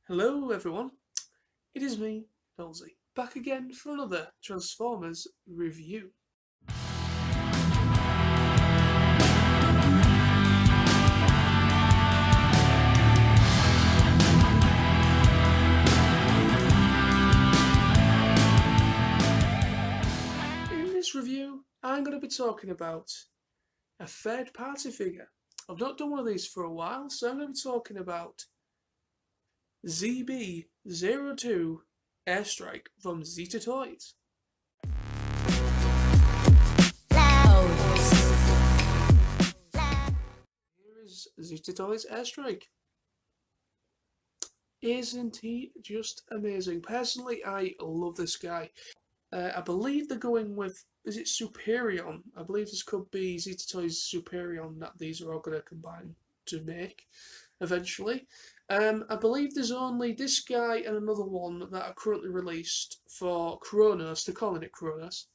Hello everyone, it is me, Dolzy, back again for another Transformers review. In this review, I'm going to be talking about a third party figure. I've not done one of these for a while, so I'm going to be talking about ZB-02 Airstrike from Zeta Toys. Here is Zeta Toys Airstrike. Isn't he just amazing? Personally, I love this guy. I believe they're going with, is it Superion? I believe this could be Zeta Toys Superion that these are all going to combine to make eventually. I believe there's only this guy and another one that are currently released for Kronos. They're calling it Kronos,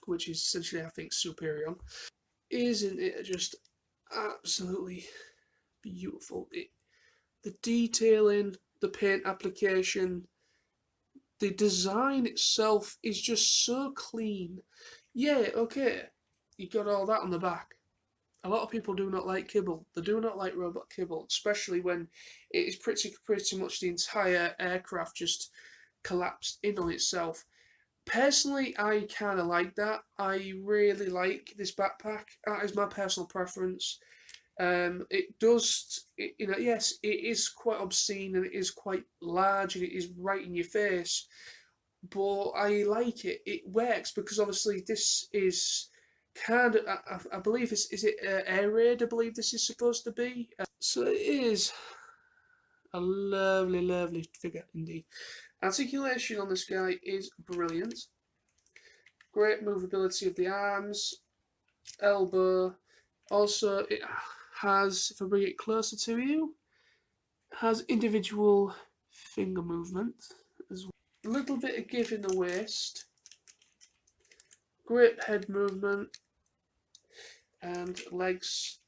which is essentially, I think, Superion. Isn't it just absolutely beautiful? The detailing, the paint application, the design itself is just so clean. Yeah, okay, you got all that on the back. A lot of people do not like kibble. They do not like robot kibble, especially when it is pretty much the entire aircraft just collapsed in on itself. Personally, I kind of like that. I really like this backpack. That is my personal preference. It does, yes, it is quite obscene and it is quite large and it is right in your face, but I like it. It works because obviously this is kind of, I believe, is it air raid? I believe this is supposed to be. So it is a lovely, lovely figure indeed. Articulation on this guy is brilliant. Great movability of the arms, elbow. Also, it has, if I bring it closer to you, has individual finger movement as well. A little bit of give in the waist, great head movement, and legs,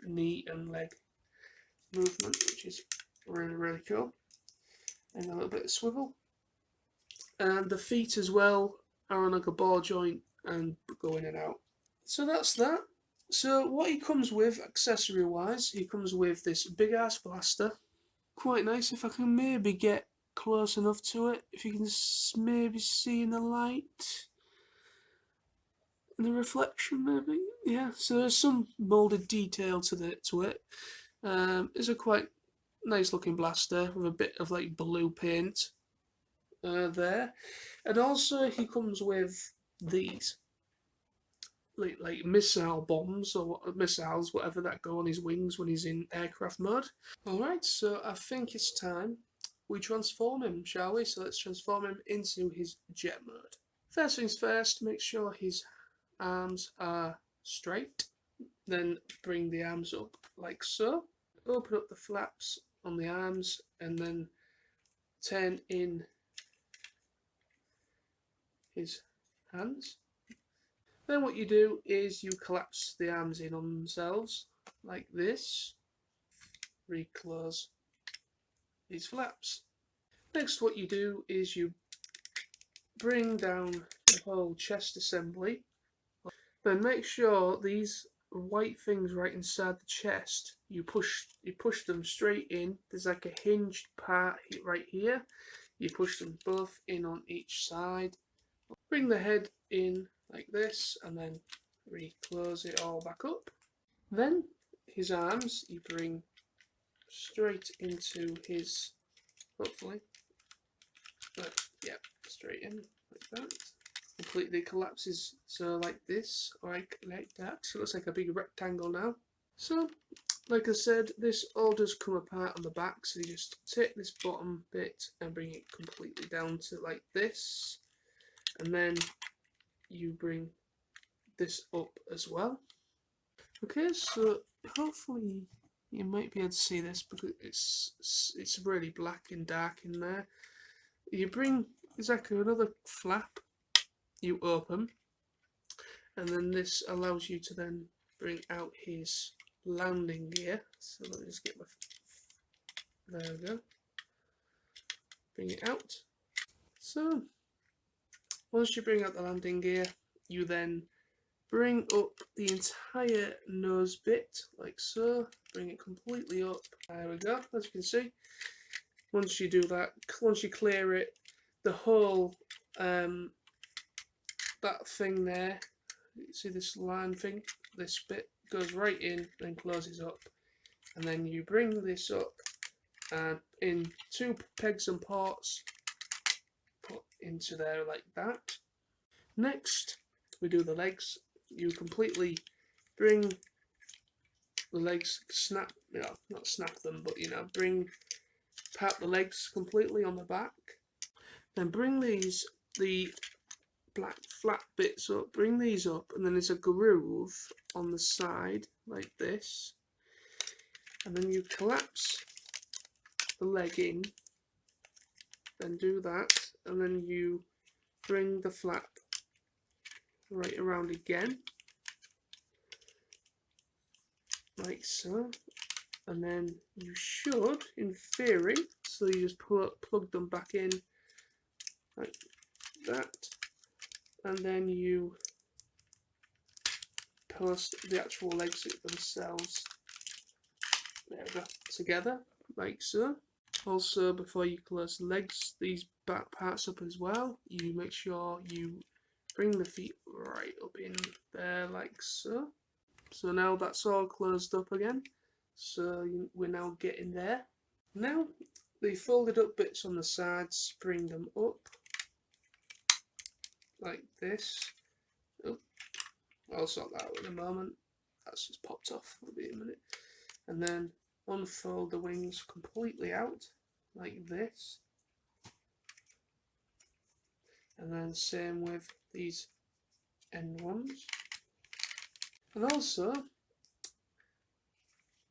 knee and leg movement, which is really, really cool. And a little bit of swivel. And the feet as well are on like a ball joint and go in and out. So that's that. So what he comes with, accessory wise, he comes with this big ass blaster. Quite nice. If I can maybe get close enough to it, if you can maybe see in the light and the reflection, maybe. Yeah. So there's some molded detail to it. It's a quite nice looking blaster with a bit of like blue paint there, and also he comes with these. Like missile bombs or missiles, whatever that go on his wings when he's in aircraft mode. Alright, so I think it's time we transform him, shall we? So let's transform him into his jet mode. First things first, make sure his arms are straight. Then bring the arms up like so. Open up the flaps on the arms and then turn in his hands. Then what you do is you collapse the arms in on themselves like this. Reclose these flaps. Next what you do is you bring down the whole chest assembly. Then make sure these white things right inside the chest, you push them straight in. There's like a hinged part right here. You push them both in on each side. Bring the head in like this and then reclose it all back up. Then his arms you bring straight into his, hopefully, yeah, straight in like that. Completely collapses, so like this, or like that. So it looks like a big rectangle now. So, like I said, this all does come apart on the back, so you just take this bottom bit and bring it completely down to like this. And then you bring this up as well. Okay, so hopefully you might be able to see this because it's really black and dark in there. You bring exactly another flap, you open, and then this allows you to then bring out his landing gear. So let me just get my, there we go. bring it out. So once you bring out the landing gear, you then bring up the entire nose bit, like so. Bring it completely up. There we go, as you can see. Once you do that, once you clear it, the whole, that thing there, you see this line thing? This bit goes right in, then closes up. And then you bring this up and in 2 pegs and ports, put into there like that. Next, we do the legs. You completely bring the legs, snap, not snap them, but pat the legs completely on the back. Then bring the black flat bits up, bring these up, and then there's a groove on the side like this. And then you collapse the leg in, then do that, and then you bring the flap right around again, like so, and then you should, in theory, so you just plug them back in like that, and then you post the actual legs themselves, there we go, together, like so. Also, before you close the legs, these back parts up as well, you make sure you bring the feet right up in there like so. So now that's all closed up again, so we're now getting there. Now the folded up bits on the sides, bring them up like this. Oh, I'll sort that out in a moment, that's just popped off, it'll be a minute. And then unfold the wings completely out like this, and then same with these end ones. And also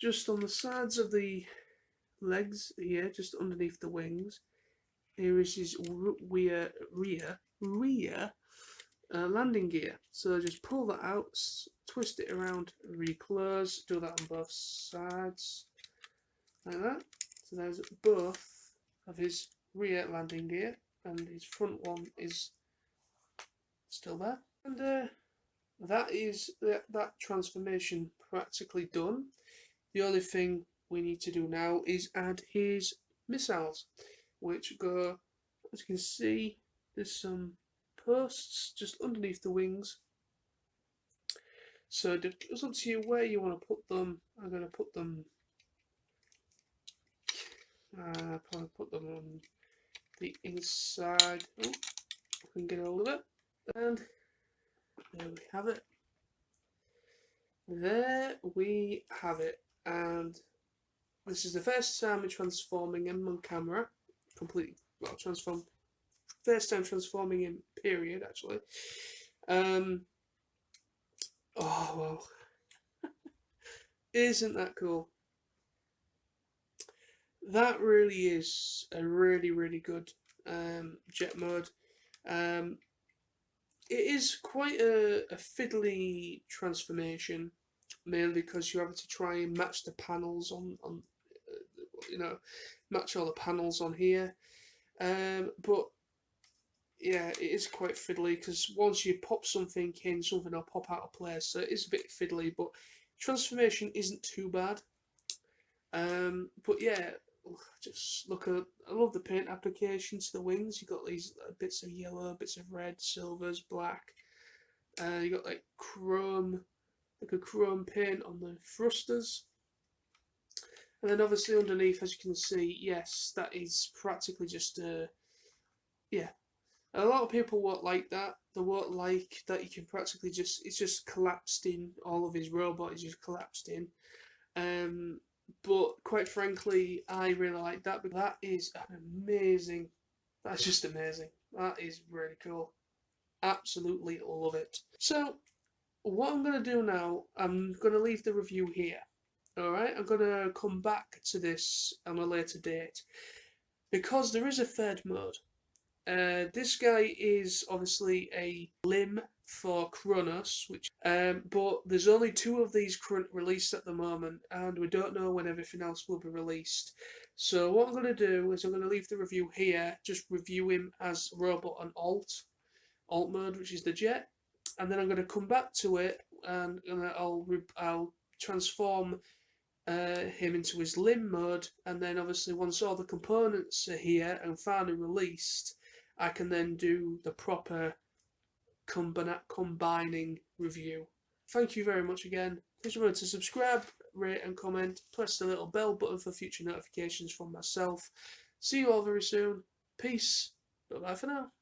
just on the sides of the legs here, just underneath the wings, here is his rear landing gear. So just pull that out, twist it around, reclose, do that on both sides like that. So there's both of his rear landing gear, and his front one is still there. And that is that transformation practically done. The only thing we need to do now is add his missiles, which go, as you can see, there's some posts just underneath the wings. So it's up to you where you want to put them. I'm going to put them, probably put them on the inside. Oh, I can get hold of it. And there we have it. There we have it. And this is the first time we're transforming him on camera. Completely, well, first time transforming him, period, actually. Oh, wow. Isn't that cool? That really is a really, really good jet mode. It is quite a fiddly transformation, mainly because you're having to try and match the panels on match all the panels on here. But yeah, it is quite fiddly because once you pop something in, something will pop out of place. So it is a bit fiddly, but transformation isn't too bad. But yeah, just look at, I love the paint application to the wings. You've got these bits of yellow, bits of red, silvers, black. You got like chrome, like a chrome paint on the thrusters. And then obviously underneath, as you can see, yes, that is practically just yeah. A lot of people won't like that. They won't like that you can practically just, it's just collapsed in, all of his robot is just collapsed in. But quite frankly, I really like that, because that is an amazing, that's just amazing. That is really cool. Absolutely love it. So, what I'm going to do now, I'm going to leave the review here. Alright, I'm going to come back to this on a later date, because there is a third mode. This guy is obviously a limb for Kronos, but there's only 2 of these current released at the moment, and we don't know when everything else will be released. So what I'm going to do is I'm going to leave the review here, just review him as robot and alt mode, which is the jet, and then I'm going to come back to it and I'll transform him into his limb mode, and then obviously once all the components are here and finally released, I can then do the proper combining review. Thank you very much again. Please remember to subscribe, rate and comment. Press the little bell button for future notifications from myself. See you all very soon. Peace. Bye bye for now.